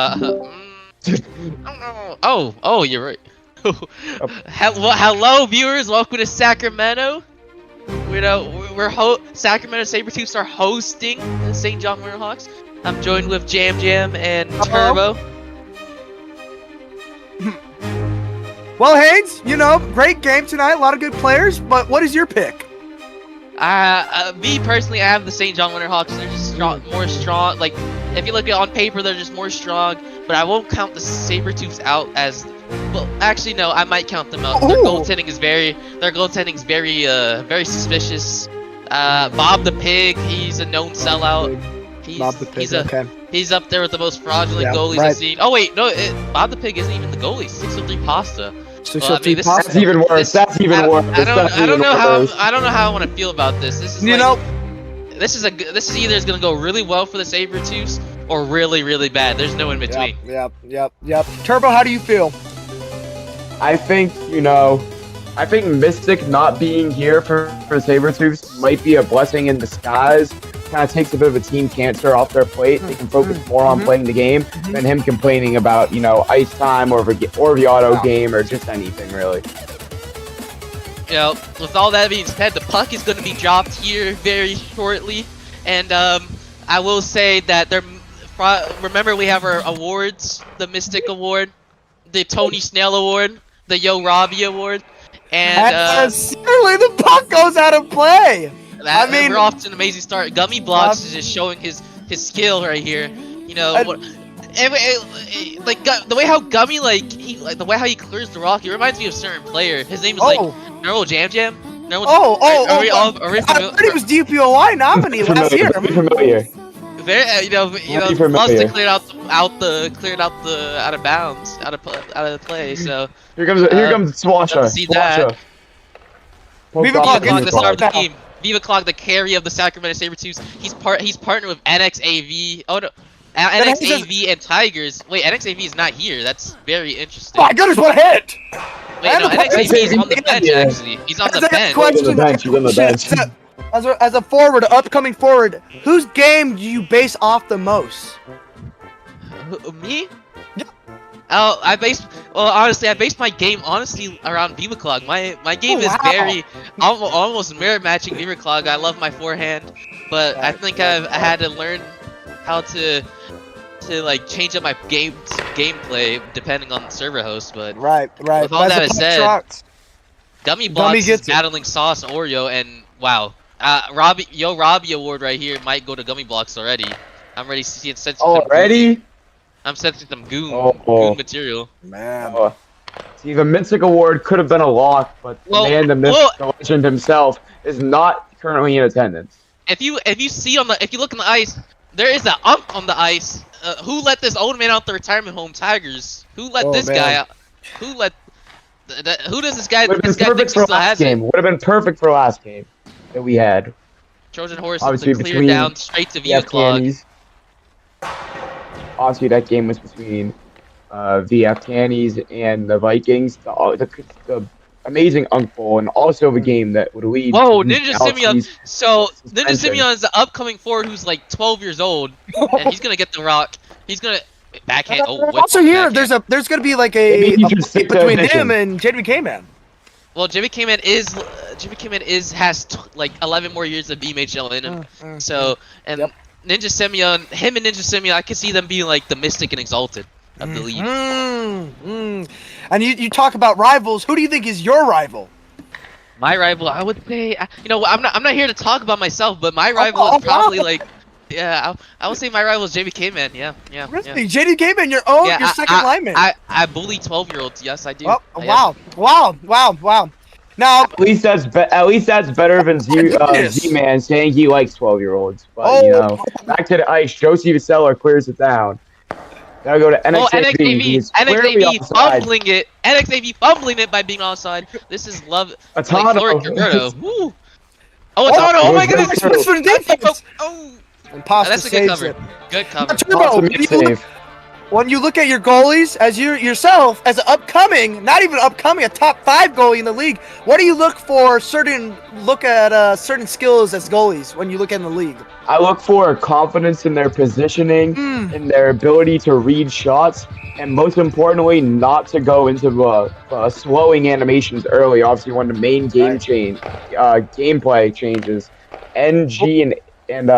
I don't know. Oh, you're right. Hello, viewers. Welcome to Sacramento. Sacramento Sabretooths are hosting the St. John Winterhawks. I'm joined with Jam and Turbo. Well, Haynes, great game tonight. A lot of good players, but what is your pick? Me personally, I have the St. John Winterhawks. They're just more strong. Like, if you look at on paper, they're just more strong. But I won't count the Sabretooths out as. Well, actually, no. I might count them out. Their goaltending is very very suspicious. Bob the Pig, he's a known sellout. He's up there with the most fraudulent goalies I've seen. Oh wait, no, Bob the Pig isn't even the goalie. 603 Pasta. That's even worse. That's even worse. I don't know how I want to feel about this. This is this is either gonna go really well for the Sabretooths or really, really bad. There's no in between. Yep. Turbo, how do you feel? I think Mystic not being here for Sabretooths might be a blessing in disguise. Kind of takes a bit of a team cancer off their plate. They can focus more on playing the game than him complaining about, ice time or the auto game or just anything, really. With all that being said, the puck is going to be dropped here very shortly. And I will say that remember we have our awards, the Mystic Award, the Tony Snell Award, the Yo Robbie Award. And certainly the puck goes out of play. We're off to an amazing start. Gummy Blocks is just showing his skill right here. The way how Gummy the way how he clears the rock, it reminds me of a certain player. His name is Neural Jam. I thought he was DPOI nominee last year. Familiar. Plus they cleared out of bounds, out of the play. So here comes Swasher. See that. Viva Clock, the start of the team. Viva Clock, the carry of the Sacramento Sabretooths. He's partnered with NXAV. Oh no, NXAV and Tigers. Wait, NXAV is not here. That's very interesting. Oh my goodness, what hit! Wait, no, NXAV is on the bench actually. He's on the bench. He's on the bench. As a forward, upcoming forward, whose game do you base off the most? Me? Yeah. Oh, I based my game around Viva Clog. My game is very almost mirror matching Viva Clog. I love my forehand, but I think I had to learn how to change up my gameplay depending on the server host. But right. With all that said, Gummy Blocks is battling Sauce and Oreo, and wow, Robbie Award right here might go to Gummy Blocks already. I'm already seeing I'm sensing some goon material. Man. See, the Mystic Award could have been a lock, but the legend himself is not currently in attendance. If you look on the ice, there is an ump on the ice. Who let this old man out the retirement home, Tigers? Who let this guy out? Who does this guy? This guy thinks he still has it. Would have been perfect for last game that we had. Trojan Horse clear down straight to Viva Clog. Obviously, that game was between the Afghanis and the Vikings. The amazing Bowl, and also the game that would lead. Whoa, Ninja Simeon! So Ninja Simeon is the upcoming forward who's like 12 years old, and he's gonna get the rock. He's gonna backhand. Also here, there's gonna be like a fight between him and Jimmy K-Man. Well, Jimmy K-Man has like 11 more years of BMHL in him. So Ninja Simeon, him and Ninja Simeon, I could see them being like the Mystic and Exalted of the league. And you talk about rivals. Who do you think is your rival? My rival, I would say, I'm not here to talk about myself, but my rival is probably I would say my rival is JB K-Man. Yeah. Really? JB K-Man, your second lineman. I bully 12-year-olds. Yes, I do. Oh, wow. Now, at least that's better than Z-Man saying he likes 12-year-olds. But back to the ice. Josie Vassella clears it down. Gotta go to NXAV. NXAV fumbling it by being offside. This is love. Atano. Oh my goodness! That's a good cover. Good cover. when you look at your goalies as you yourself as an upcoming, not even upcoming, a top 5 goalie in the league, what do you look for? Certain skills as goalies when you look in the league. I look for confidence in their positioning, in their ability to read shots, and most importantly, not to go into slowing animations early. Obviously, when the main gameplay changes, NG and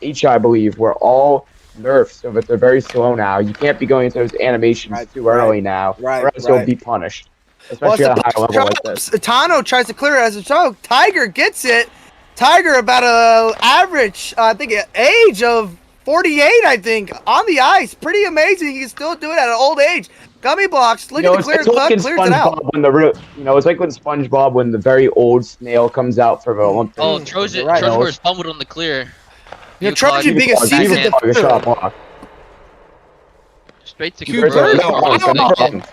H, I believe, were all nerfed, so that they're very slow now. You can't be going into those animations too early now, or else you'll be punished, especially at a high level like this. Tano tries to clear it as a choke. Tiger gets it. Tiger about a average, I think, age of 48, I think, on the ice. Pretty amazing. He can still do it at an old age. Gummy blocks. Look at the clear puck. Clears it out. It's like when SpongeBob, when the very old snail comes out for the Olympics. Oh, Trojan fumbled on the clear. Trojan being a seasoned defender. Straight to Cuberto.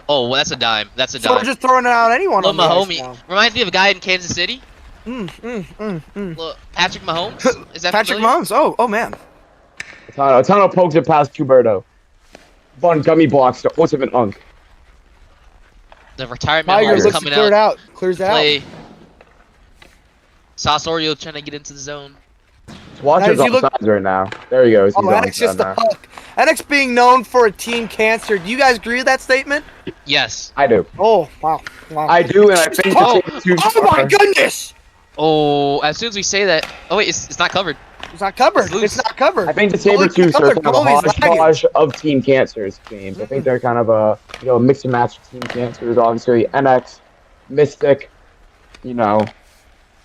Oh, well, that's a dime. That's a dime. So we're just throwing out anyone on the ice now. Reminds me of a guy in Kansas City. Patrick Mahomes? Is that Patrick familiar? Mahomes? Oh man. Tano pokes it past Cuberto. Fun gummy blocks, the ultimate unk. The retirement Tiger is coming out. Clears it out. Saucerio trying to get into the zone. Watcher's on sides right now. There he goes. Oh, NX just the puck. NX being known for a team cancer. Do you guys agree with that statement? Yes. I do. Oh, wow. I do, and I think oh my goodness! Oh, as soon as we say that... Oh, wait, it's not covered. It's not covered. It's not covered. I think the Sabretooths are kind of a hodgepodge of Team Cancer's games. I think they're kind of a mix and match of Team Cancers. Obviously, NX, Mystic,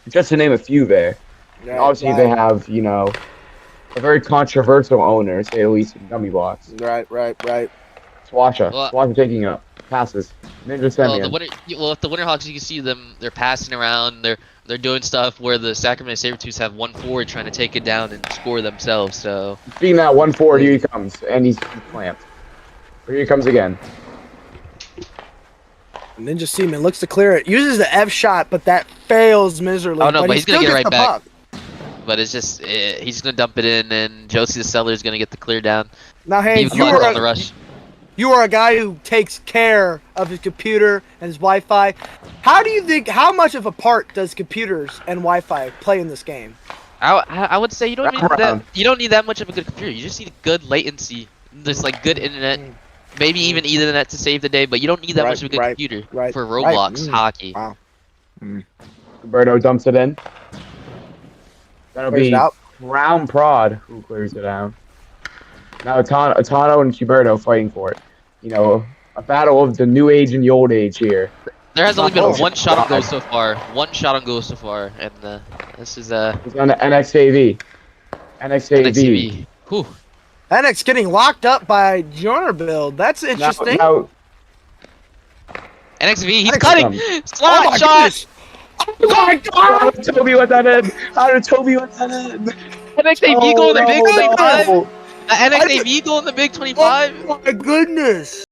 just to name a few there. Yeah, obviously, they have, a very controversial owner, to say the least, in Gummy Blocks. Right. Swasha taking up. Passes. Ninja Semian. With the Winterhawks, you can see them, they're passing around, they're doing stuff where the Sacramento Sabretooths have one forward trying to take it down and score themselves, so... Being that one forward, here he comes, and he's clamped. Here he comes again. Ninja Seaman looks to clear it. Uses the F shot, but that fails miserably. Oh no, but he's gonna get right back. But it's just, he's gonna dump it in, and Josie the Seller is gonna get the clear down. Now, hey, you are a guy who takes care of his computer and his Wi-Fi. How much of a part does computers and Wi-Fi play in this game? I would say you don't need that much of a good computer. You just need good latency, just like good internet, maybe even Ethernet to save the day. But you don't need that much of a good computer for Roblox hockey. Wow. Roberto dumps it in. That'll be Brown Prod who clears it out. Now Atano and Cuberto fighting for it. A battle of the new age and the old age here. There has only been one shot on goal so far. One shot on goal so far, and this is He's on the NXAV. NXAV. Whew. NX getting locked up by Joiner build. That's interesting. Now, NXV, he's cutting. Slot shot. Goodness. Oh my God! How did Toby let that in? NXAV goal in the big 25. NXAV goal in the big 25. Oh my goodness!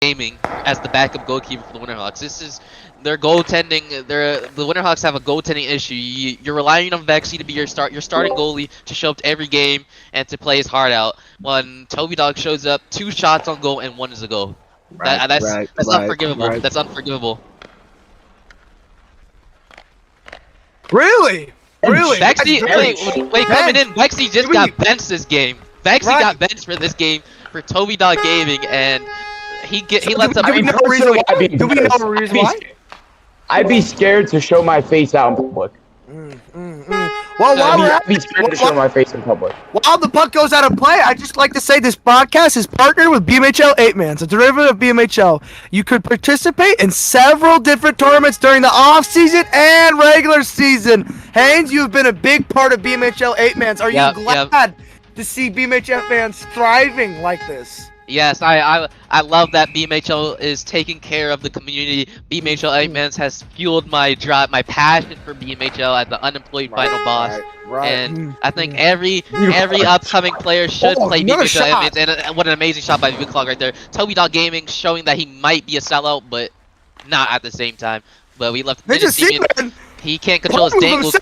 Gaming as the backup goalkeeper for the Winterhawks. This is their goaltending. The Winterhawks have a goaltending issue. You're relying on Vexy to be your starting goalie to show up to every game and to play his heart out. When Toby Dog shows up, 2 shots on goal and 1 is a goal. That's unforgivable. That's unforgivable. Really? Vexy, wait, coming in. Vexy just got benched this game. Vexy got benched for this game for Toby Dog Gaming, and he lets up. Do we know the reason why? I'd be scared to show my face out in public. Well, while we're I'd be scared to show my face in public. While the puck goes out of play, I'd just like to say this podcast is partnered with BMHL 8-Mans, a derivative of BMHL. You could participate in several different tournaments during the off-season and regular season. Haynes, you've been a big part of BMHL 8-Mans. Are you glad to see BMHL fans thriving like this? Yes, I love that BMHL is taking care of the community. BMHL 8-Mans has fueled my drive, my passion for BMHL as the unemployed final boss. And I think every upcoming player should play BMHL 8-Mans. And what an amazing shot by Clog right there. Toby Dog Gaming showing that he might be a sellout, but not at the same time. But we left Ninja Seaman. He can't control his dangles.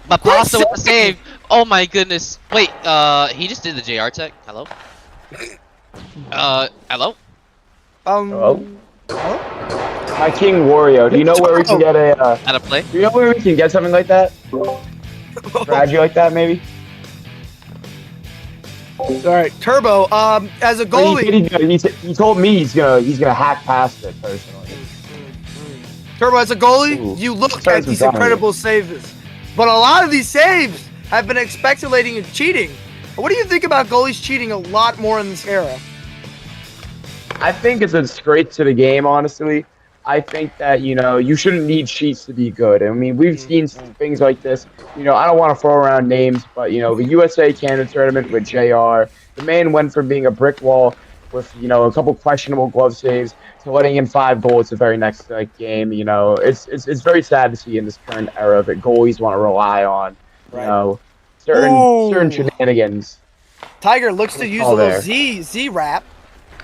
But Pasta with the save. Oh my goodness. Wait, he just did the JR tech. Hello? Hello? Hello? My King Wario, do you know where we can get Out of play? Do you know where we can get something like that? Strategy like that, maybe? Alright, Turbo, as a goalie... He told me he's gonna hack past it, personally. Turbo, as a goalie, you look at these incredible saves. But a lot of these saves have been speculating and cheating. What do you think about goalies cheating a lot more in this era? I think it's a disgrace to the game, honestly. I think that, you shouldn't need cheats to be good. I mean, we've seen things like this. I don't want to throw around names, but, the USA Canada tournament with JR, the man went from being a brick wall with, a couple questionable glove saves to letting in 5 goals the very next game. It's very sad to see in this current era that goalies want to rely on, certain shenanigans. Tiger looks to use a little Z wrap.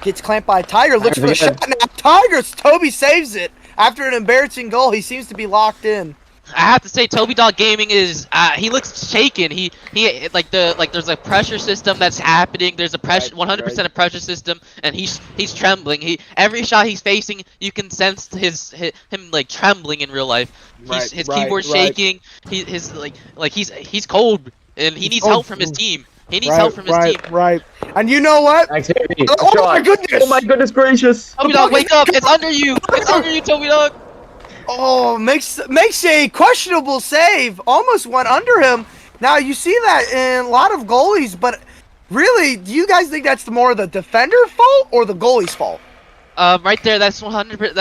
Gets clamped by Tiger. Looks for the shot. Now Toby saves it after an embarrassing goal. He seems to be locked in. I have to say, Toby Dog Gaming is he looks shaken. He there's a pressure system that's happening. There's a pressure 100% of pressure system, and he's trembling. Every shot he's facing, you can sense him like trembling in real life. His keyboard's shaking. He's cold, and he needs help from his team. He needs help from his team. Right. And you know what? Oh my goodness! Oh my goodness gracious! Toby Dog, wake up! It's under you! It's under you, Toby Dog! Oh, makes a questionable save. Almost went under him. Now you see that in a lot of goalies, but really, do you guys think that's more the defender's fault or the goalie's fault? Right there, that's 100%.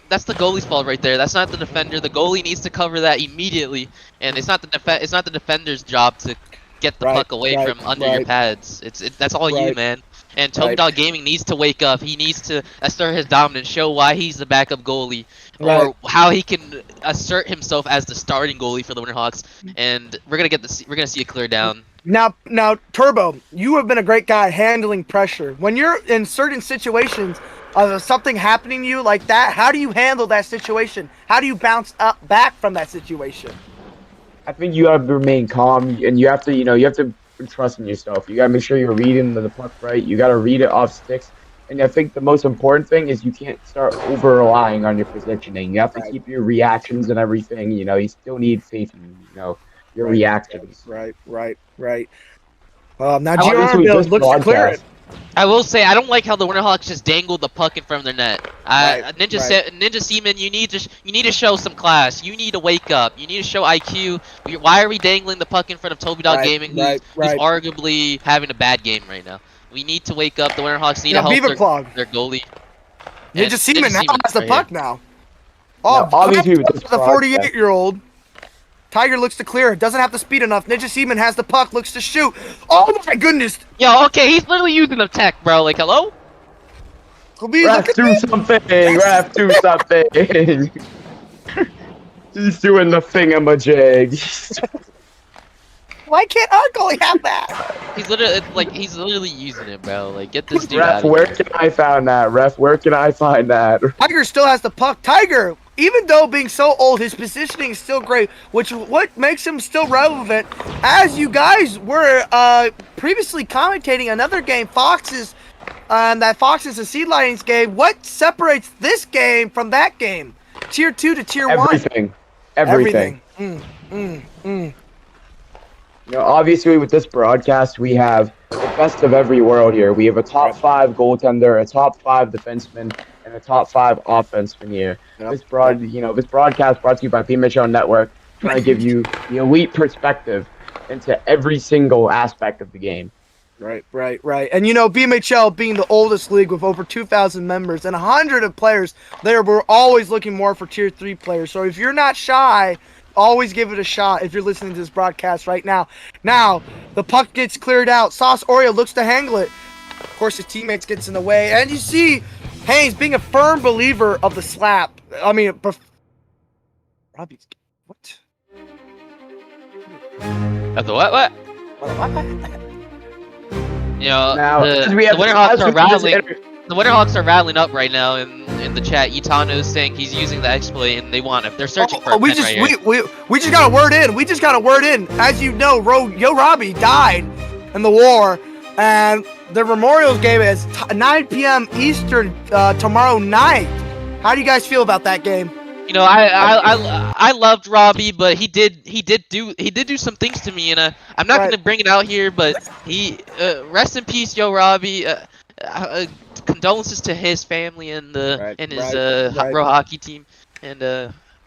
That's the goalie's fault right there. That's not the defender. The goalie needs to cover that immediately, and it's not the defender's job to get the puck away from under your pads. That's all you, man. And Toby Dog Gaming needs to wake up. He needs to assert his dominance, show why he's the backup goalie, or how he can assert himself as the starting goalie for the Winterhawks. And we're gonna see it clear down. Now, Turbo, you have been a great guy handling pressure. When you're in certain situations of something happening to you like that, how do you handle that situation? How do you bounce back from that situation? I think you have to remain calm, and you have to trust in yourself. You gotta make sure you're reading the puck right. You gotta read it off sticks, and I think the most important thing is you can't start over relying on your positioning. You have to keep your reactions and everything. You still need faith in your reactions. Right. Now GR looks to clear it. I will say I don't like how the Winterhawks just dangled the puck in front of their net. Ninja Seaman, you need to show some class. You need to wake up. You need to show IQ. Why are we dangling the puck in front of Toby Dog Gaming, who's arguably having a bad game right now? We need to wake up. The Winterhawks need to help their goalie. Ninja Seaman now has the puck now. Oh, obviously with the 48-year-old. Tiger looks to clear. Doesn't have the speed enough. Ninja Seaman has the puck. Looks to shoot. Oh my goodness. Yo, okay, he's literally using the tech, bro. Like, hello? Ref, do something. Ref, do something. He's doing the thingamajig. Why can't our goalie have that? He's literally using it, bro. Like, get this dude Ref, out of where here. can I find that? Ref, where can I find that? Tiger still has the puck. Tiger, even though being so old, his positioning is still great, what makes him still relevant. As you guys were previously commentating another game, Fox's and Fox's and Seed Lightning's game. What separates this game from that game? Tier 2 to Tier 1? Everything. Obviously with this broadcast, we have the best of every world here. We have a top 5 goaltender, a top 5 defenseman, and a top 5 offenseman here. This broadcast brought to you by BMHL Network, trying to give you the elite perspective. into every single aspect of the game. Right. And BMHL being the oldest league with over 2,000 members and 100 of players, we're always looking more for tier 3 players. So if you're not shy, always give it a shot if you're listening to this broadcast right now. Now, the puck gets cleared out. Sauce Oreo looks to handle it. Of course, his teammates gets in the way. And you see Haynes being a firm believer of the slap. I mean, Robbie's... What? Of the what? You know, Now, the Winterhawks are rattling. The Winterhawks are rattling up right now in the chat. Itano is saying he's using the exploit and they want it. They're searching for a pen right here. We just got a word in. As you know, Yo Robbie died in the war, and the memorials game is 9 p.m. Eastern tomorrow night. How do you guys feel about that game? You know, I loved Robbie, but he did do some things to me, and I'm not going to bring it out here, but rest in peace, Yo Robbie. Condolences to his family and his pro hockey team, and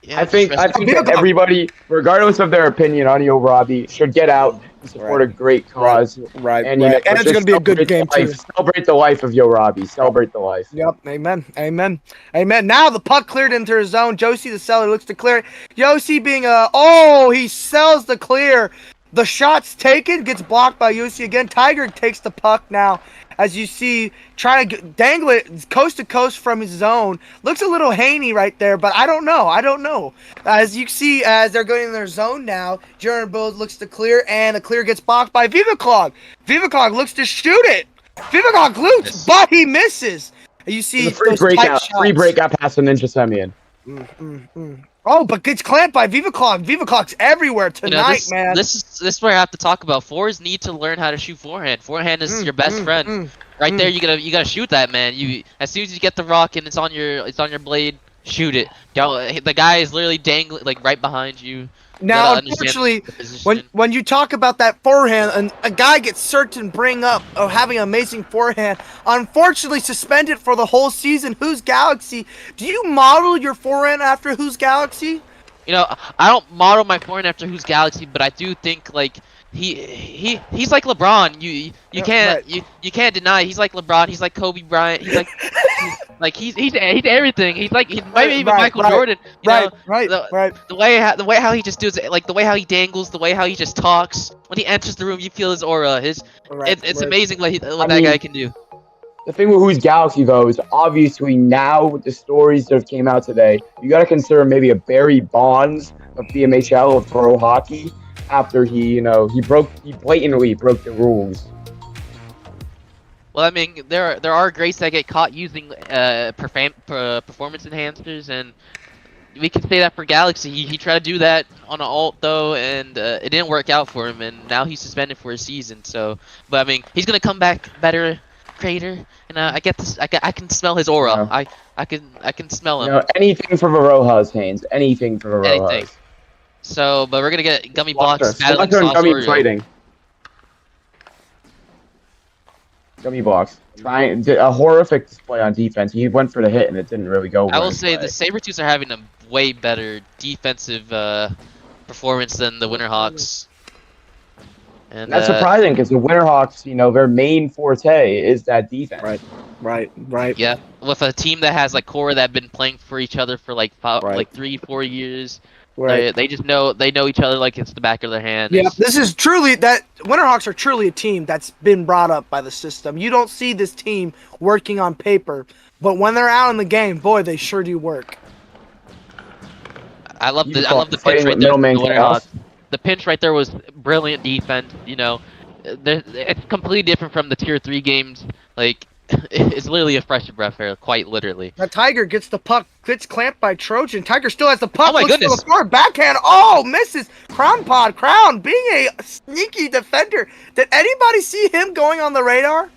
yeah. I think that everybody, regardless of their opinion on Yo Robbie, should get out and support a great cause. Right. And and it's going to be a good game too. Celebrate the life of Yo Robbie. Celebrate the life. Yep. Amen. Now the puck cleared into his zone. Josie the seller looks to clear it. Yossi being he sells the clear. The shot's taken, gets blocked by Yossi again. Tiger takes the puck now. As you see, trying to dangle it coast to coast from his zone. Looks a little Haney right there, but I don't know. As you see, as they're going in their zone now, Jaron Build looks to clear, and the clear gets blocked by Vivaclog. Vivaclog looks to shoot it. Vivaclog loops, but he misses. You see free breakout pass to Ninja Semyon. Oh, but gets clamped by Vivaclog. Vivaclog's everywhere tonight, man. This is where I have to talk about. Forwards need to learn how to shoot forehand. Forehand is your best friend. Right there, you gotta shoot that, man. As soon as you get the rock and it's on your blade, shoot it. The guy is literally dangling like right behind you. Now, unfortunately, when you talk about that forehand, and a guy gets certain bring up of having an amazing forehand, unfortunately suspended for the whole season. Who's Galaxy? Do you model your forehand after Who's Galaxy? You know, I don't model my forehand after Who's Galaxy, but I do think like he's like LeBron. You can't deny he's like LeBron. He's like Kobe Bryant. He's like he's everything. He's maybe even Michael Jordan. The way how he just does it, like the way how he dangles, the way how he just talks. When he enters the room, you feel his aura. It's amazing what that guy can do. The thing with Who's Galaxy though is obviously now with the stories that came out today, you got to consider maybe a Barry Bonds of BMHL of pro hockey after he blatantly broke the rules. Well, I mean, there are greats that get caught using performance enhancers, and we can say that for Galaxy. He tried to do that on an alt though, and it didn't work out for him, and now he's suspended for a season. So, but I mean, he's gonna come back better, Crater, and I get this. I can smell his aura. Yeah. I can smell him. Anything for Varojas, Haynes. Anything for Varojas. Anything. So, but we're gonna get Gummy Blocks battling Gummy fighting. Gummy Blocks. Trying a horrific display on defense. He went for the hit and it didn't really go. I will say the Sabretooths are having a way better defensive performance than the Winterhawks. And that's surprising because the Winterhawks, their main forte is that defense. Right. Yeah, with a team that has like core that have been playing for each other for like 3-4 years. Right. They just know each other like it's the back of their hand. Yeah, this is truly that Winterhawks are truly a team that's been brought up by the system. You don't see this team working on paper, but when they're out in the game, boy, they sure do work. I love the pinch right there. The Winterhawks. The pinch right there was brilliant defense. It's completely different from the tier 3 games. Like, it's literally a fresh breath air, quite literally. Now Tiger gets the puck, gets clamped by Trojan. Tiger still has the puck. Oh my goodness! For the floor, backhand. Misses. Crown being a sneaky defender. Did anybody see him going on the radar?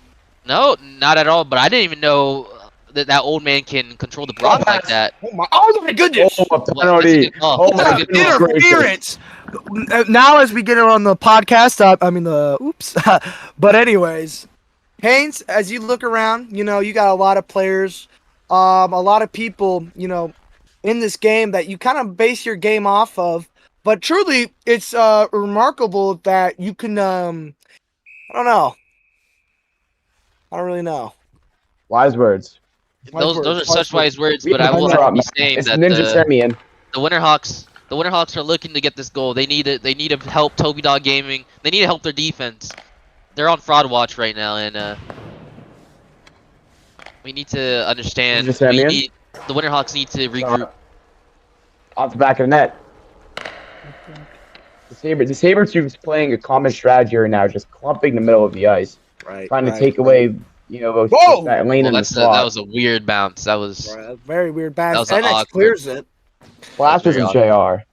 No, not at all. But I didn't even know that old man can control the block like that. Oh my goodness! Oh, a penalty! Interference. Now, as we get it on the podcast, but anyways. Haynes, as you look around, you got a lot of players, a lot of people, in this game that you kind of base your game off of. But truly, it's remarkable that you can. I don't know. I don't really know. Wise words. Those are such wise words, but Yeah, I will Ninja have to be Rami. saying It's that Ninja Simeon. the Winterhawks are looking to get this goal. They need it. They need to help Toby Dog Gaming. They need to help their defense. They're on fraud watch right now, and we need to understand. Ninja Simeon? The Winterhawks need to regroup. Off the back of the net. The Sabretooths playing a common strategy right now, just clumping the middle of the ice, trying to take away, that lane in the slot. That was a weird bounce. That was a very weird bounce. That was NX clears it. Flash was in JR.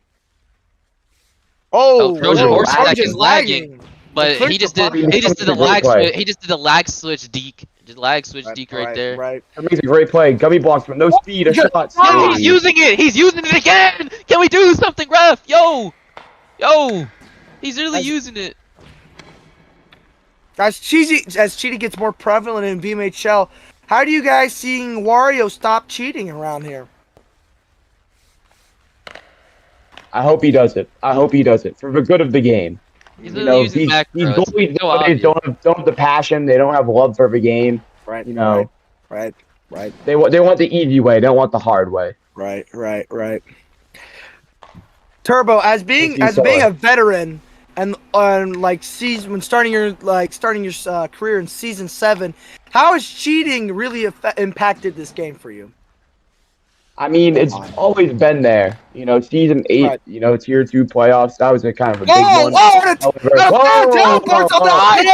Oh, Trojan Horse Trojan's is lagging. But he just did the lag switch deke. Just lag switch deke right there. Right. That makes a great play. Gummy blocks from no speed, a shot. Yo, he's using it! He's using it again! Can we do something, ref? Yo! He's really using it. As cheating gets more prevalent in BMHL, how do you guys seeing Wario stop cheating around here? I hope he does it. For the good of the game. He's using these goalies don't have the passion. They don't have love for the game. Right. Right. They want the easy way. They don't want the hard way. Right. Turbo, as being a veteran and when starting your career in season 7, how has cheating really impacted this game for you? I mean, it's always been there. Season 8, tier 2 playoffs. That was a kind of a big one. Teleports on the ice!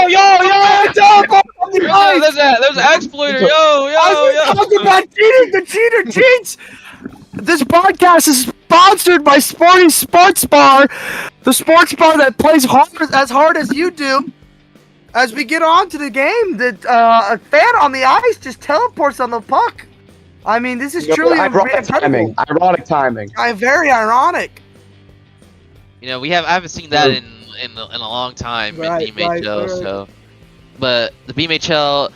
There's an exploiter! I was talking about cheating. The cheater cheats. This podcast is sponsored by Sporty Sports Bar, the sports bar that plays as hard as you do. As we get on to the game, a fan on the ice just teleports on the puck. I mean, this is truly ironic timing. Very ironic. I haven't seen that in a long time in BMHL. So, but the BMHL,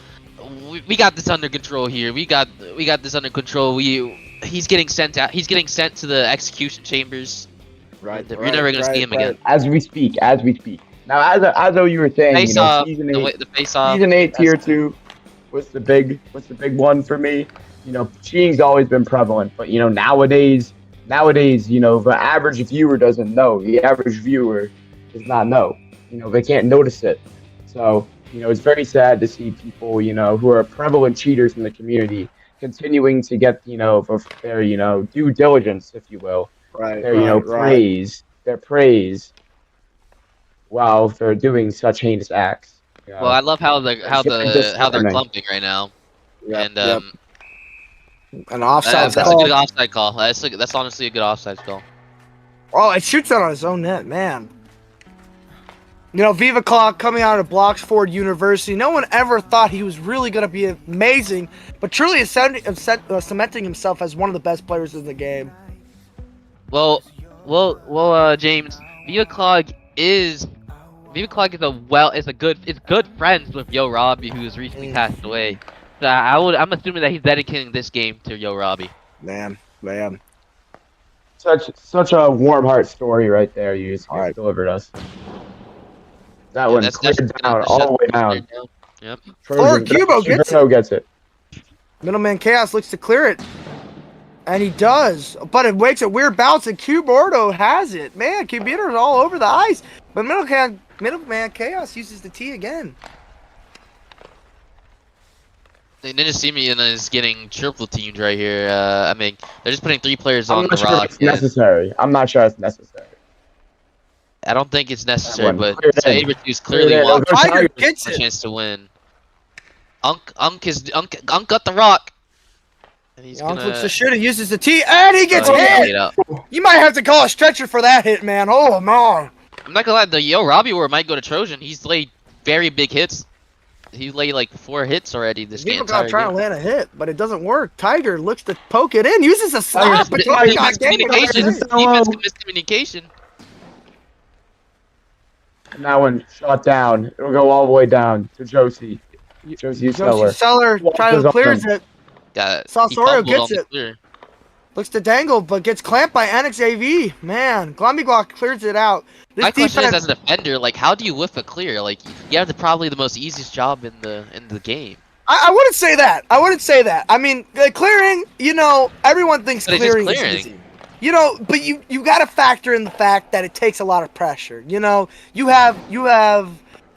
we got this under control here. We got this under control. He's getting sent out. He's getting sent to the execution chambers. You're never gonna see him again. As we speak. Now, as though you were saying, the face-off. Season 8 tier 2 was the big one for me. Cheating's always been prevalent, but nowadays, the average viewer doesn't know. The average viewer does not know. They can't notice it. So, it's very sad to see people, who are prevalent cheaters in the community continuing to get, their, due diligence, if you will. Their praise while they're doing such heinous acts. Well, I love how they're clumping right now. An offside call. That's a good offside call. That's honestly a good offside call. Oh, it shoots out on his own net, man. Viva Clock coming out of Bloxford University. No one ever thought he was really going to be amazing, but truly is cementing himself as one of the best players in the game. Well, James, Viva Clock is good friends with Yo Robbie, who's recently passed away. So I'm assuming that he's dedicating this game to Yo Robbie. Man. Such a warm heart story right there. You just delivered us. That one cleared down all the way down. Yep. Cubo gets it. Middleman Chaos looks to clear it. And he does. But it makes a weird bounce, and Cubordo has it. Man, Cubordo's all over the ice. But Middleman Chaos uses the T again. Ninja Simeon is getting triple teamed right here. I mean, they're just putting 3 players on the rock. I'm not sure it's necessary. I don't think it's necessary, but Sabretooths clearly wants a chance to win. Unk got the rock. And he's Unk looks to shoot and uses the T, and he gets hit! You might have to call a stretcher for that hit, man. Oh, man. I'm not gonna lie, the Yo Robbie war might go to Trojan. He's laid very big hits. He laid like 4 hits already this game. People trying to land a hit, but it doesn't work. Tiger looks to poke it in, uses a slap. Defense miscommunication. And that one shot down. It'll go all the way down to Josie. Josie Seller trying to clears it. Got it. Sasoro gets it. Looks to dangle, but gets clamped by NXAV. Man, Glock clears it out. This My question is, defense, as a defender, like, how do you whiff a clear? Like, you have probably the most easiest job in the game. I wouldn't say that. I wouldn't say that. I mean, clearing, everyone thinks But it's just clearing is clearing. easy. But you got to factor in the fact that it takes a lot of pressure. You have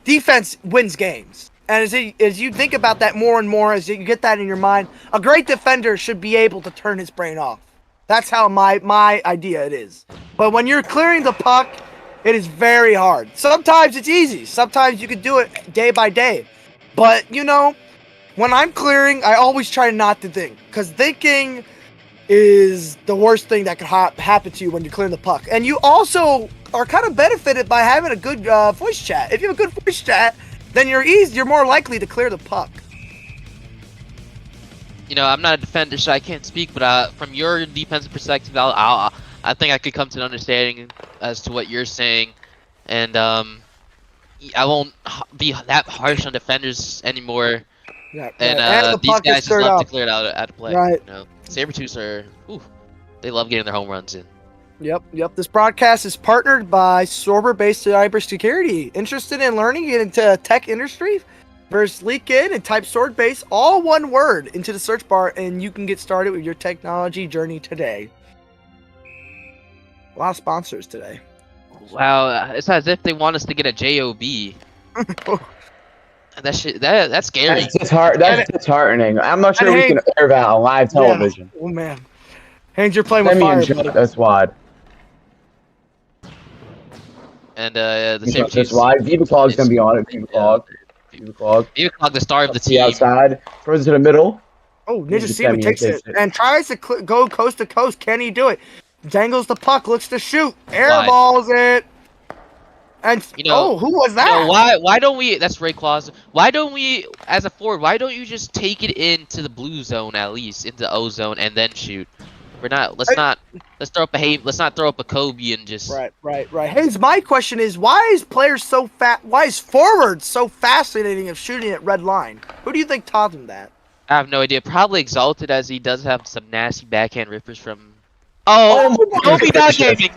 defense wins games. And as you think about that more and more, as you get that in your mind, a great defender should be able to turn his brain off. That's how my idea it is. But when you're clearing the puck, it is very hard. Sometimes it's easy. Sometimes you can do it day by day. But, when I'm clearing, I always try not to think. Because thinking is the worst thing that could happen to you when you're clearing the puck. And you also are kind of benefited by having a good voice chat. If you have a good voice chat, then you're more likely to clear the puck. I'm not a defender, so I can't speak. But from your defensive perspective, I think I could come to an understanding as to what you're saying, and I won't be that harsh on defenders anymore. Yeah, and the these puck guys is just stirred love up. to clear it out of play. Right. Sabretooths they love getting their home runs in. Yep. This broadcast is partnered by Sorber-based cybersecurity. Interested in learning into tech industry? First, leak in and type Sword-based, all one word, into the search bar, and you can get started with your technology journey today. A lot of sponsors today. Wow, it's as if they want us to get a job. That's scary. That's disheartening. I'm not sure we can air that on live television. Yeah. Oh man, Haynes, you're playing with fire. That's wide. And the Sabretooths. That's wide. Viva Clog's gonna be on it. Viva Clog, the star of the team. Outside, throws it to the middle. Oh, Ninja Seaman takes it and tries to go coast to coast. Can he do it? Dangles the puck, looks to shoot, airballs it. And who was that? Why don't we? That's Ray Claus. Why don't we, as a forward? Why don't you just take it into the blue zone at least, into O zone, and then shoot? Let's not throw up a Kobe and just. Right. Haynes, my question is, why is forwards so fascinating of shooting at red line? Who do you think taught him that? I have no idea. Probably Exalted, as he does have some nasty backhand rippers from. Kobe backhanding.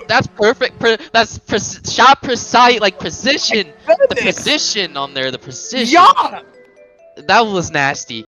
That's perfect. That's shot precise, like precision. The precision on there, the precision. Yeah. That was nasty.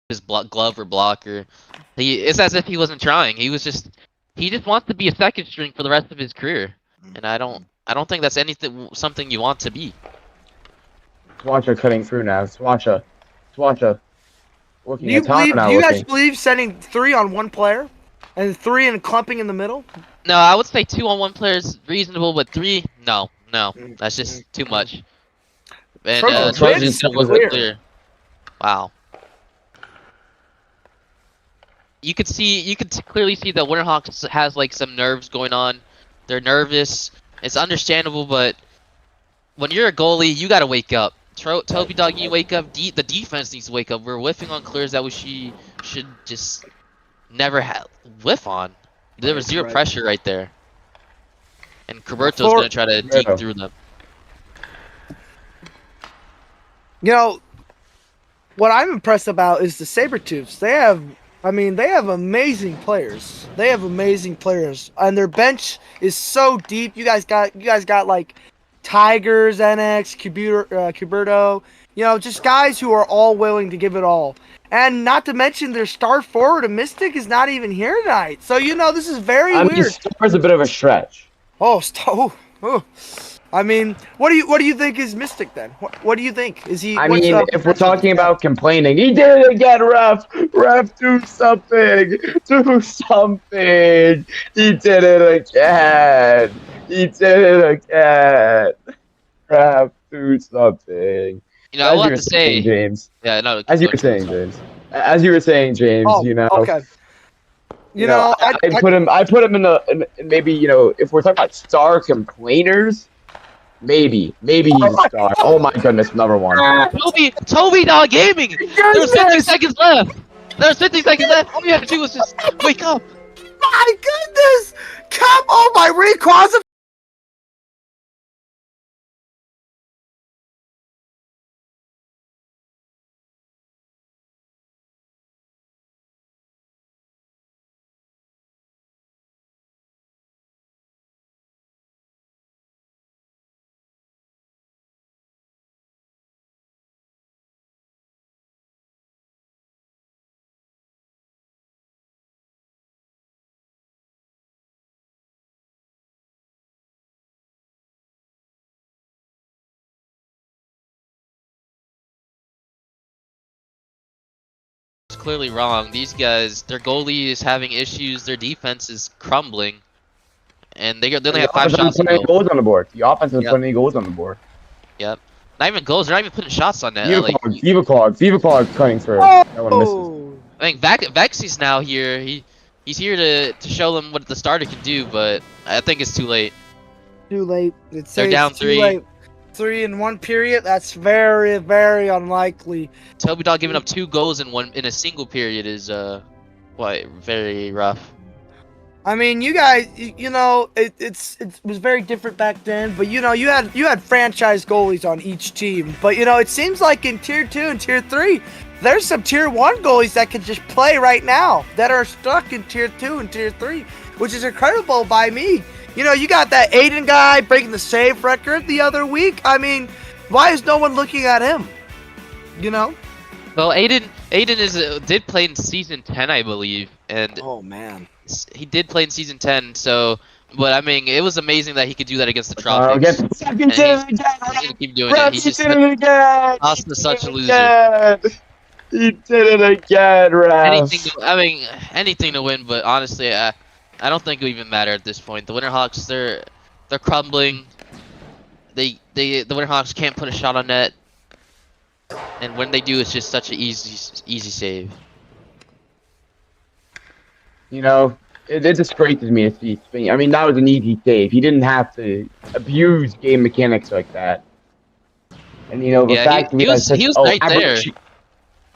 His glove or blocker. It's as if he wasn't trying. He just wants to be a second string for the rest of his career, and I don't think that's something you want to be. Swacha cutting through now. Swacha. Do you guys believe sending 3 on one player, and 3 and clumping in the middle? No, I would say 2 on one player is reasonable, but 3, no, that's just too much. And Trojan still wasn't clear. Wow. You could clearly see that Winterhawks has like some nerves going on. They're nervous. It's understandable, but when you're a goalie, you gotta wake up. Toby Dog, you wake up. The defense needs to wake up. We're whiffing on clears that we should just never whiff on. There was zero pressure right there, and Roberto's gonna try to dig through them. What I'm impressed about is the Sabretooths. They have amazing players. And their bench is so deep. You guys got like Tigers, NX, Cuberto, just guys who are all willing to give it all. And not to mention their star forward, a Mystic, is not even here tonight. So this is very weird. Star's a bit of a stretch. I mean, what do you think is Mystic then? What do you think? Is he? I what's mean, up if we're with Mystic? talking about complaining, he did it again, ref. Ref, do something. Do something. He did it again. He did it again. Ref, do something. You know, I will As you have were to saying, say, James. yeah, no, As you go were True. saying, James. As you were saying, James. Oh, okay. You know, I put him. I put him in maybe if we're talking about star complainers, maybe he's a star. Oh my goodness, number one. Toby Dog Gaming. There was 50 Goodness! seconds left. There was 50 seconds left. All you had to do was just wake up. My goodness! Come on, my Rayquaza! It's clearly wrong. These guys, their goalie is having issues. Their defense is crumbling, and they only have 5 shots to putting go. goals on the board. The offense is Yep. putting goals on the board. Yep. Not even goals. They're not even putting shots on net. Viva Clog cutting through. That one misses. Oh! I think Vexy's now here. He's here to show them what the starter can do, but I think it's too late. Too late. They're down 3. Late. 3 in 1 period. That's very, very unlikely. Toby Dog giving up 2 goals in a single period is very rough. I mean, you guys, you know, it was very different back then. But you know, you had franchise goalies on each team. But you know, it seems like in Tier 2 and Tier 3, there's some Tier 1 goalies that can just play right now that are stuck in Tier 2 and Tier 3, which is incredible by me. You know, you got that Aiden guy breaking the save record the other week. I mean, why is no one looking at him? You know? Well, Aiden did play in season 10, I believe, and Oh man. he did play in season 10. So, but I mean, it was amazing that he could do that against the Tropics. He's He's gonna keep doing it. He's just again. lost to such a loser. He did it again, Raf. Anything to win, but honestly, I don't think it would even matter at this point. The Winterhawks, they're crumbling. The Winterhawks can't put a shot on net, and when they do, it's just such an easy save. You know, it disgraces me if he's. I mean, that was an easy save. He didn't have to abuse game mechanics like that. And you know, the fact he was right there.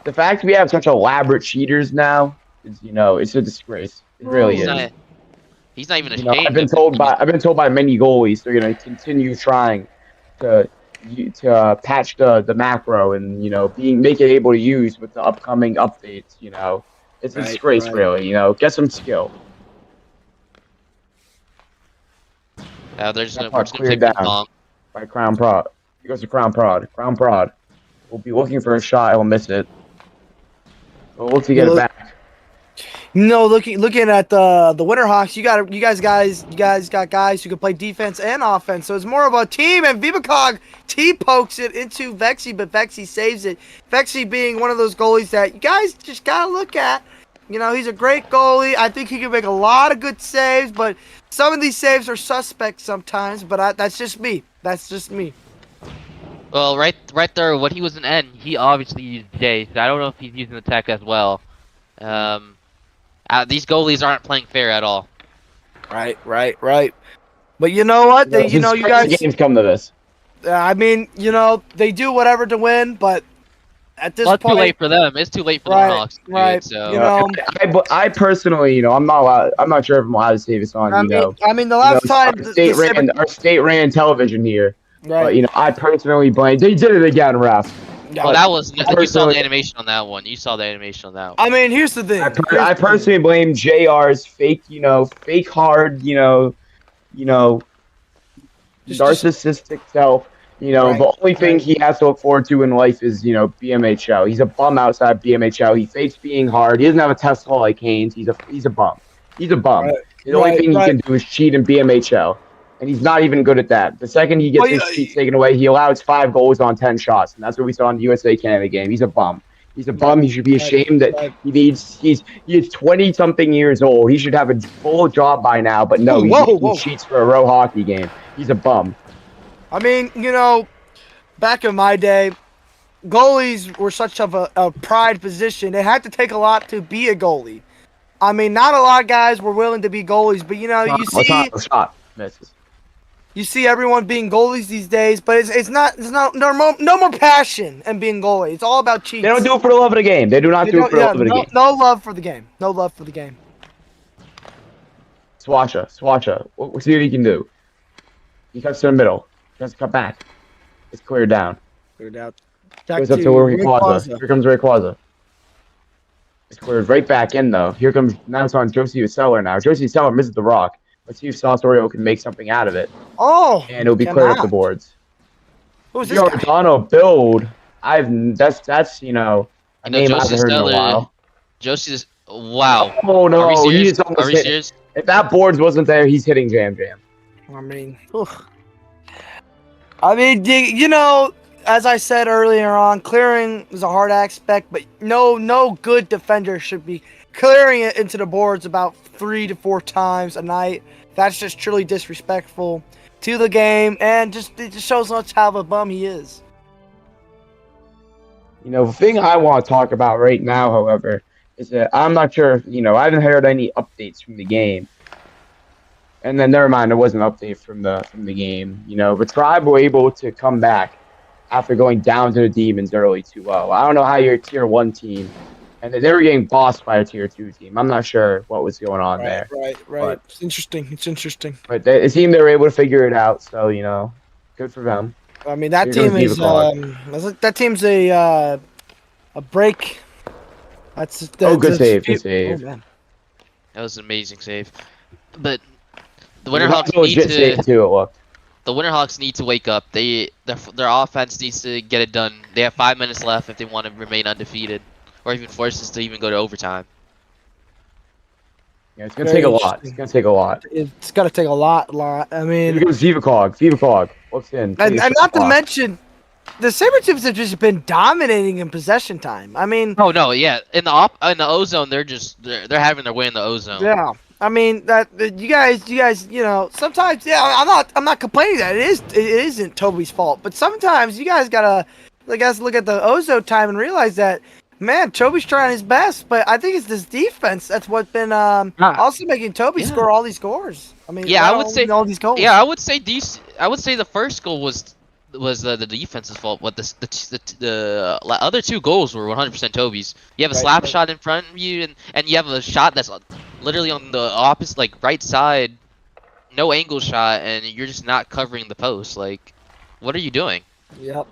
The fact we have such elaborate cheaters now is, you know, it's a disgrace. It really is. He's not even You know, ashamed. I've been told by many goalies they're gonna continue trying to patch the macro and make it able to use with the upcoming updates. You know, it's a disgrace, really. You know, get some skill. They're just gonna cleared take down by Crown Prod. He goes to Crown Prod. Crown Prod will be looking for a shot. He'll miss it. We'll look to get it back. No, looking at the Winterhawks, you guys got guys who can play defense and offense. So it's more of a team, and Vivacog T-pokes it into Vexy, but Vexy saves it. Vexy being one of those goalies that you guys just gotta look at. You know, he's a great goalie. I think he can make a lot of good saves, but some of these saves are suspect sometimes. But that's just me. That's just me. Well, right there, when he was an N, he obviously used J. So I don't know if he's using the tech as well. These goalies aren't playing fair at all. Right. But you know what? You guys. Games come to this. I mean, you know, they do whatever to win, but at this point, it's too late for them. It's too late for the Hawks. Right. So you know, I personally, I'm not allowed. I'm not sure if I'm allowed to say this on. I mean, the last time our state ran television here. Right. But I personally blame. They did it again, ref. Oh, that was. You saw the animation on that one. I mean, here's the thing. I personally blame JR's fake, fake hard, narcissistic self. The only thing he has to look forward to in life is, BMHL. He's a bum outside BMHL. He fakes being hard. He doesn't have a test haul like Haynes. He's a bum. He's a bum. Right. The only thing he can do is cheat in BMHL. and he's not even good at that. The second he gets his seats taken away, he allows 5 goals on 10 shots, and that's what we saw in the USA-Canada game. He's a bum. He's a bum. He should be ashamed that he is 20-something years old. He should have a full job by now, but no, he cheats for a row hockey game. He's a bum. I mean, you know, back in my day, goalies were such of a pride position. It had to take a lot to be a goalie. I mean, not a lot of guys were willing to be goalies, but you know, you see everyone being goalies these days, but it's no more passion in being goalie. It's all about cheats. They don't do it for the love of the game. They do not do it for the love of the game. No love for the game. No love for the game. Swatcha. We'll see what he can do. He cuts to the middle. He has to cut back. It's cleared down. Cleared out. Goes up to Rayquaza. Here comes Rayquaza. It's cleared right back in, though. Now it's on Josie Seller now. Josie Seller misses the rock. Let's see if Saucerio can make something out of it. Oh! And it'll be cleared up the boards. Who's this guy? Donald build. That's you know, a name I haven't heard in a while. Josie's wow. Oh no, Are we serious? Are we serious? If that boards wasn't there, he's hitting Jam. I mean, you know, as I said earlier on, clearing is a hard aspect, but no good defender should be clearing it into the boards about 3 to 4 times a night. That's just truly disrespectful to the game, and it just shows much how of a bum he is. You know, the thing I want to talk about right now, however, is that I'm not sure. You know, I haven't heard any updates from the game. And then never mind, there was an update from the game. You know, the Tribe were able to come back after going down to the Demons early 2-0. I don't know how you're a Tier 1 team, and they were getting bossed by a Tier 2 team. I'm not sure what was going on there. Right. But, it's interesting. But it seemed they were able to figure it out, so, you know, good for them. I mean, that team is that team's a break. Good save. Oh, man. That was an amazing save. But the Winterhawks need to wake up. Their offense needs to get it done. They have 5 minutes left if they want to remain undefeated, or even force us to even go to overtime. Yeah, it's gonna take a lot. It's gonna take a lot. It's gotta take a lot. I mean, here goes Vivacog. Looks in. And not to mention, the Sabretooths have just been dominating in possession time. I mean, oh no, yeah, in the ozone, they're having their way in the ozone. Yeah. I mean that you guys, you know, sometimes I'm not complaining that it isn't Toby's fault, but sometimes you guys gotta look at the ozone time and realize that, man, Toby's trying his best, but I think it's this defense that's what's been also making Toby score all these scores. I mean, yeah, I would say all these goals. Yeah, I would say the first goal was the defense's fault, but the other 2 goals were 100% Toby's. You have a slap shot in front of you, and you have a shot that's literally on the opposite, like, right side, no angle shot, and you're just not covering the post. Like, what are you doing? Yep.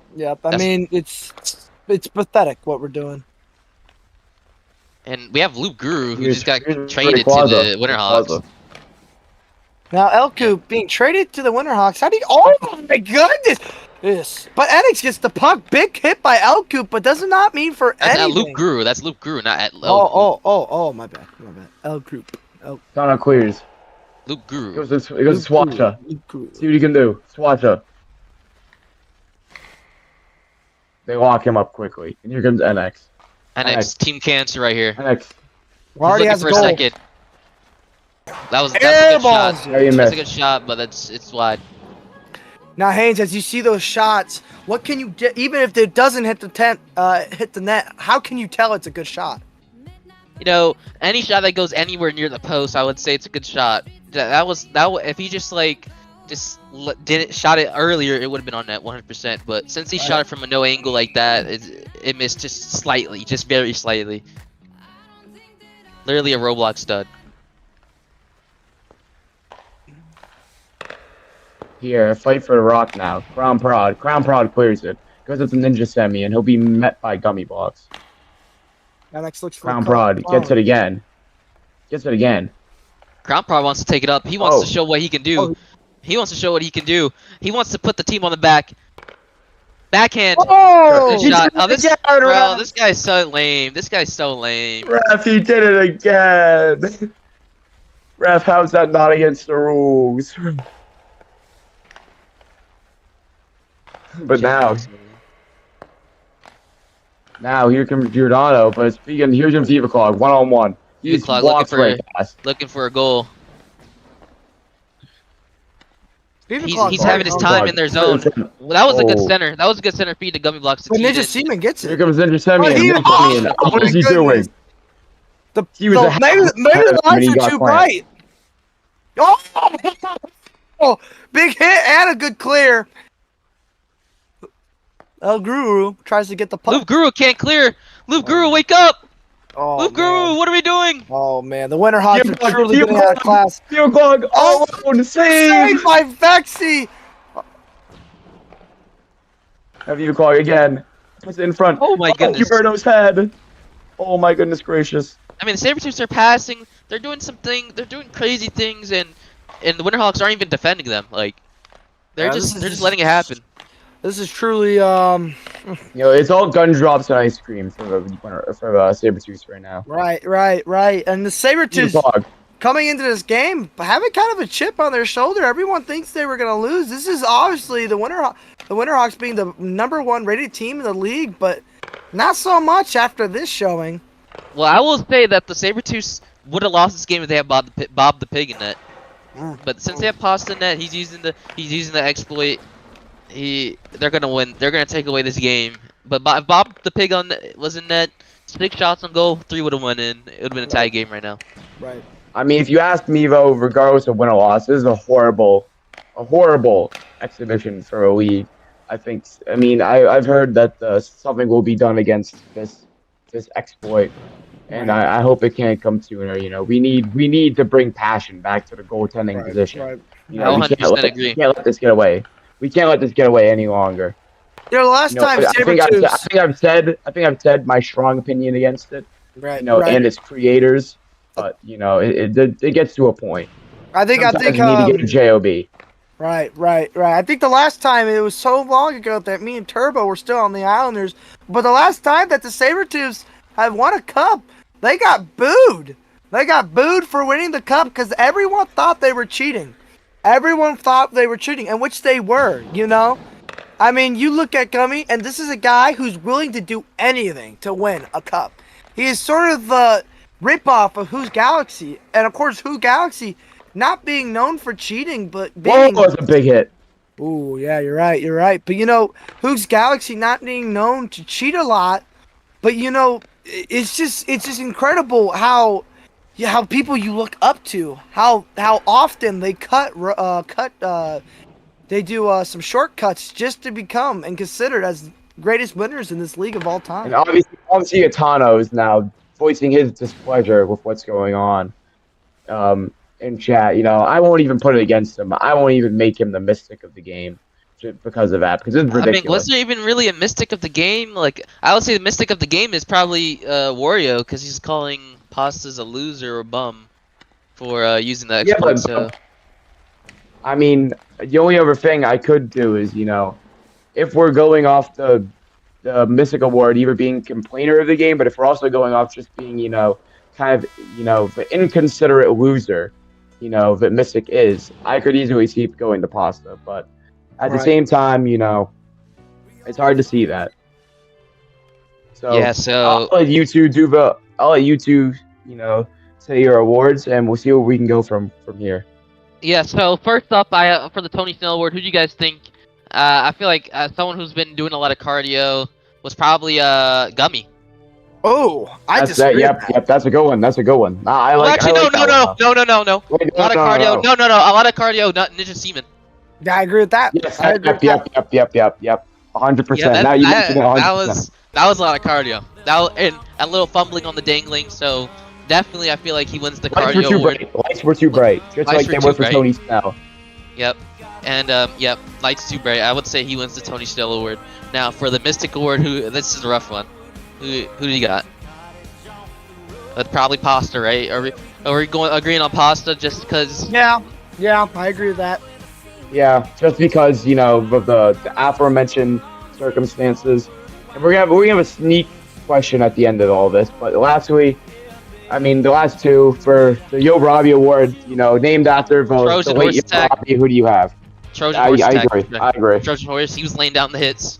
I mean, it's pathetic what we're doing. And we have Luke Guru, who just got traded to the Winterhawks. Now, Elkoop being traded to the Winterhawks. Oh my goodness! Yes. But Enix gets the puck. Big hit by Elkoop, but does not mean for anything. Luke Guru. That's Luke Guru, not at Oh, my bad. Elkoop. Donna clears. Luke Guru. It goes to Swatcha. See what he can do. Swatcha. They lock him up quickly. And here comes NX. NX, Team Cancer right here. NX. Already has a goal. Second. That's a good shot. Yeah, that's a good shot, but it's wide. Now, Haynes, as you see those shots, what can you do? Even if it doesn't hit the net, how can you tell it's a good shot? You know, any shot that goes anywhere near the post, I would say it's a good shot. If he just shot it earlier, it would have been on net 100%. But since he shot it from a no angle like that, it missed just slightly, just very slightly. Literally a Roblox stud. Here, fight for the rock now. Crown Prod clears it. Goes up to Ninja Semi, and he'll be met by Gummy Blocks. Next looks for Crown Prod gets it again. Crown Prod wants to take it up. He wants to show what he can do. He wants to put the team on the back. Backhand. Oh! Good shot. This guy's so lame. Ref, he did it again. Ref, how's that not against the rules? But now here comes Giordano, but speaking, here's him Viva Clog, one-on-one. He just walks right past. Looking for a goal. Viva He's having his time in their zone. Well, that was a good Oh. center. That was a good center feed to Gummy Blocks. But Ninja Seaman gets Here it. comes Ninja Semian. What is he goodness. doing? Maybe He was a maybe the when he lights got are too clamped. bright. Oh, big hit and a good clear. El Guru tries to get the puck. Loop Guru can't clear. Loop Guru, wake up! Oh, Loop Guru, man. what are we doing? Oh man, the Winterhawks Viva are Clog, truly Viva getting out of Clog. class. Viva Clog. Oh, the save! Saved by Vexy. Viva Clog again. It's in front. Oh my goodness. Huberto's head. Oh my goodness gracious. I mean, the Sabretooths are passing. They're doing they're doing crazy things, and the Winterhawks aren't even defending them. Like, they're Yeah, just letting it happen. This is truly You know, it's all gun drops and ice cream for Sabretooths right now. right. And the Viva Sabretooths Clog. coming into this game having kind of a chip on their shoulder. Everyone thinks they were gonna lose. This is obviously the Winterhawks being the #1 rated team in the league, but not so much after this showing. Well, I will say that the Sabretooths would have lost this game if they had Bob the Pig in net. But since they have Pasta in net, he's using the exploit. They're gonna win. They're gonna take away this game. But if Bob the Pig was in net, 6 shots on goal, 3 would have went in. It would have been a tie game right now. Right. I mean, if you ask me though, regardless of win or loss, this is a horrible exhibition for a league. I mean, I've heard that something will be done against this exploit, and I hope it can't come sooner. You know, we need to bring passion back to the goaltending position. Right. You know, I we 100% agree. We can't let this get away. We can't let this get away any longer. You know, the last You know, time I Sabretooths. think I've said my strong opinion against it. Right. You know, right. and its creators, but you know, it gets to a point. I think Sometimes you need to get a job. Right. I think the last time, it was so long ago that me and Turbo were still on the Islanders, but the last time that the Sabretooths have won a cup, they got booed. They got booed for winning the cup because everyone thought they were cheating. Everyone thought they were cheating, and which they were, you know? I mean, you look at Gummy, and this is a guy who's willing to do anything to win a cup. He is sort of the ripoff of Who's Galaxy, and of course, Who Galaxy not being known for cheating, but being... Whoa, was a big hit. Ooh, yeah, you're right. But, you know, Who's Galaxy not being known to cheat a lot, but, you know, it's just incredible how people you look up to, how often they they do some shortcuts just to become and considered as greatest winners in this league of all time. And obviously Atano is now voicing his displeasure with what's going on in chat. You know, I won't even put it against him. I won't even make him the mystic of the game just because of that, because it's ridiculous. I mean, was there even really a mystic of the game? Like, I would say the mystic of the game is probably Wario, because he's calling Pastas a loser or bum for using the exploit. So. I mean, the only other thing I could do is, you know, if we're going off the Mystic Award, either being complainer of the game, but if we're also going off just being, you know, kind of, you know, the inconsiderate loser, you know, that Mystic is, I could easily see going to Pasta. But at the same time, you know, it's hard to see that. So, yeah, so I'll let you two you know, say your awards, and we'll see where we can go from here. yeah. So first up, for the Tony Snell Award, who do you guys think? I feel like someone who's been doing a lot of cardio was probably Gummy. Oh, I disagree. Yep, that's a good one. That's a good one. Nah, I Well, like. actually, I like that one. no. Wait, A lot of cardio. No. A lot of cardio. Not Ninja Seaman. Yeah, I agree with that. Yes, I agree with that. yep. 100%. Yeah, Now you mentioned it 100%. that was a lot of cardio. And a little fumbling on the dangling. So definitely, I feel like he wins the cardio award. Lights were too bright. Just Lights like they were were too for bright. Tony Snell. Yep. And yep, lights too bright. I would say he wins the Tony Snell Award. Now for the Mystic Award, this is a rough one. Who do you got? Probably Pasta, right? Are we agreeing on Pasta just because? Yeah, I agree with that. Yeah, just because, you know, of the aforementioned circumstances. And we're gonna have a sneak question at the end of all this. But lastly, I mean, the last two for the Yo Robbie Award, you know, named after the late Yo Robbie. Who do you have? Trojan I Horse attack. agree. I agree. Trojan Horse, he was laying down the hits.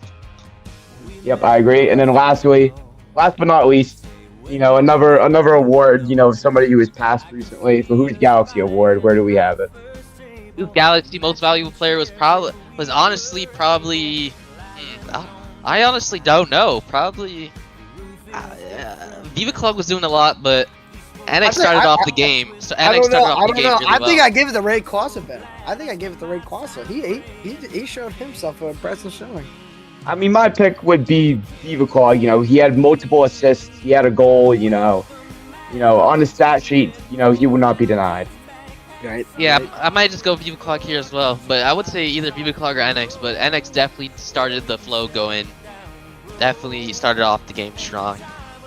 Yep, I agree. And then last but not least, another award, somebody who was passed recently. For whose Galaxy Award? Where do we have it? Whose Galaxy most valuable player was honestly probably. I honestly don't know. Probably. Viva Club was doing a lot, but Annex started off the game. So Annex started off the game really well. I think I gave it to Ray Quassa better. I think I gave it to Ray Quassa. He showed himself an impressive showing. I mean, my pick would be Viva Claw. He had multiple assists. He had a goal. On the stat sheet, he would not be denied. Right. Yeah, right. I might just go Viva Clock here as well, but I would say either Viva Clock or NX, but NX definitely started the flow going. Definitely started off the game strong,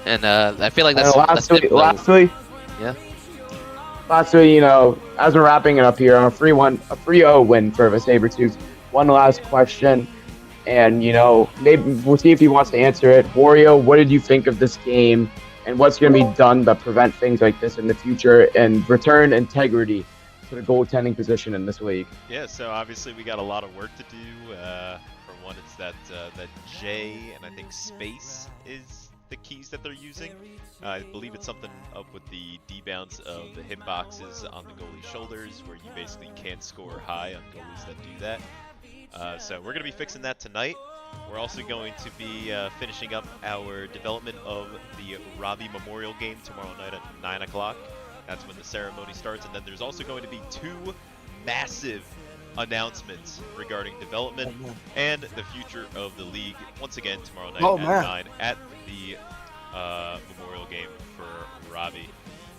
and I feel like that's lastly, yeah. Lastly, as we're wrapping it up here on a 3-0 win for the Sabretooths. One last question, and maybe we'll see if he wants to answer it. Wario, what did you think of this game, and what's going to be done to prevent things like this in the future and return integrity to the goaltending position in this league? Yeah, so obviously we got a lot of work to do. For one, it's that J and I think space is the keys that they're using. I believe it's something up with the debounce of the hitboxes on the goalie's shoulders, where you basically can't score high on goalies that do that. So we're going to be fixing that tonight. We're also going to be finishing up our development of the Robbie Memorial game tomorrow night at 9 o'clock. That's when the ceremony starts. And then there's also going to be 2 massive announcements regarding development and the future of the league once again tomorrow night at 9 at the Memorial game for Robbie.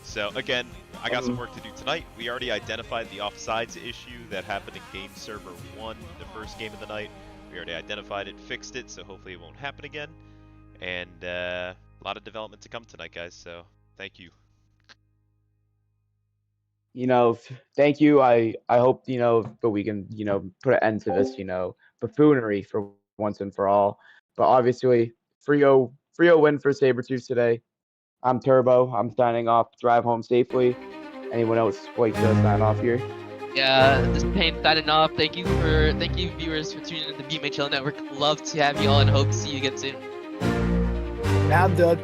So again, I got some work to do tonight. We already identified the offsides issue that happened in game server 1, the first game of the night. We already identified it, fixed it, so hopefully it won't happen again. And a lot of development to come tonight, guys, so thank you. Thank you. I hope, that we can, put an end to this, buffoonery for once and for all. But obviously, 3-0 win for Sabretooths today. I'm Turbo. I'm signing off. Drive home safely. Anyone else like to sign off here? Yeah, this is Payne signing off. Thank you viewers for tuning in to the BMHL Network. Love to have you all and hope to see you again soon. Now I'm done.